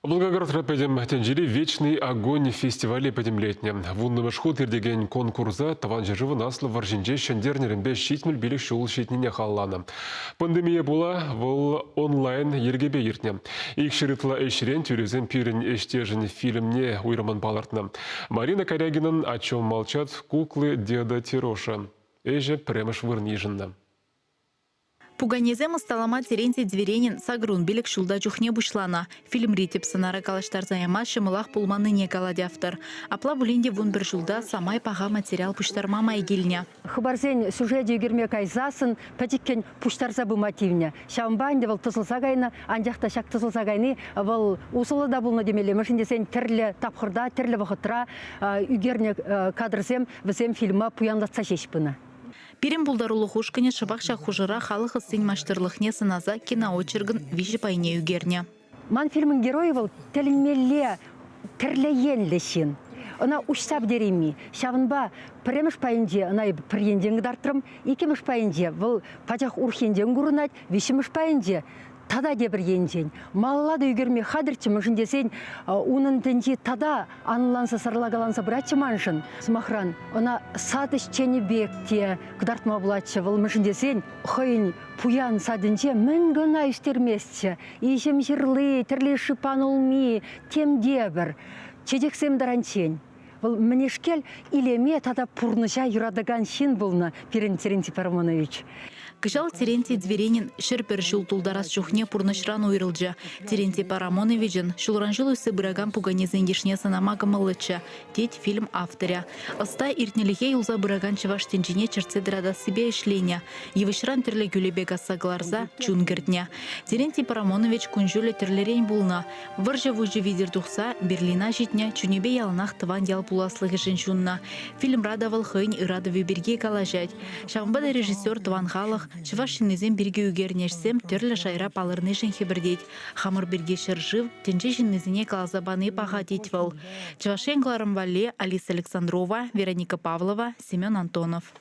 Волгоград рапедем тенджери «Вечный огонь» фестивале подемлетне. Вунны шхут ирдеген конкурса таван жыржывы наслы варжинже шендернерінбе шитміл билік шул шитнине халланы. Пандемия була вол онлайн ергебе ертне. Их шырытла эшрен тюрезен пирен эштежен фильмне уйраман балартны. Марина Корягинан «О чем молчат куклы деда Тироша». Эже премеш вырниженна. Пуганезем сталама Терентий Зверенин сагрун билік шулда жүхне бушлана. Фильм ритеп сынары калаштар заяма шымылах пулманы не калади автор. Апла булинде вун бір шулда самай паға материал пуштарма майгильня. Хабарзен сюжет егерме кайзасын, патиккен пуштарза bu мотивня. Шамбанде вол тысылса гайны, анжақта шак тысылса гайны, вол усылы да булны демелі. Мышынде сен тірлі тапқырда, тірлі вақытра, үгерне кадрзем, візем фильма пуянлатса шешпіні. Пирим булдарулы хушкане шабақша хужыра халық сын маштырлықне сыназа киноочергін вижі пайне үгерне. Ман фильмін герои вол тәліммелі, тірлі шин. Она ушсап дереми. Шавынба премеш пайынде, она приенден гдартрым, икемеш пайынде, вол пачах урхенден гурынат, вишемеш пайынде. Тада дебір енден. Маллады үгерме хадырчы мұшын десен, унын дінде тада аныланса сарлагаланса бұратчы маншын. Смахран, она садыш чені бекте күдартма бұлатчы, выл мұшын десен, хойын пуян садынче мінгіна үстермесчі. Ишем жырлы, тірлі шипан олми, тем дебір. Чедексем даранчен. Выл мінешкел илеме тада пурныша юрадыган шин бұлна, Пирен Терентий Парамонович. Кышал Терентий Зверенин шерпер жыл тулдарас чухне пурнышран уйрылжа. Терентий Парамоновичен шулранжыл үсі бұраган пуганезен ешне санамага мылыча. Теть фильм авторя. Оста иртнеліге юлза бұраган чываш тенжіне черцедрада себе ішленя. Евышран тірлі гюлебега сагларза чунгердня. Терентий Парамонович күнжулі тірлерен булна. Варжа вужы видер тухса Берлина житня чунебе ялынақ тыван ял пуласлығы жыншунна. Фильм радавал хыйн ирадовы берге калажать. Шамбада режиссер Тыван Халық Чывашиннезен бірге үгернешсем түрлі шайра палырнышын хебірдейд. Хамыр бірге шыржыв, тенже жиннезіне калазабаны паға детвал. Чывашен Кларым Вале, Алиса Александрова, Вероника Павлова, Семен Антонов.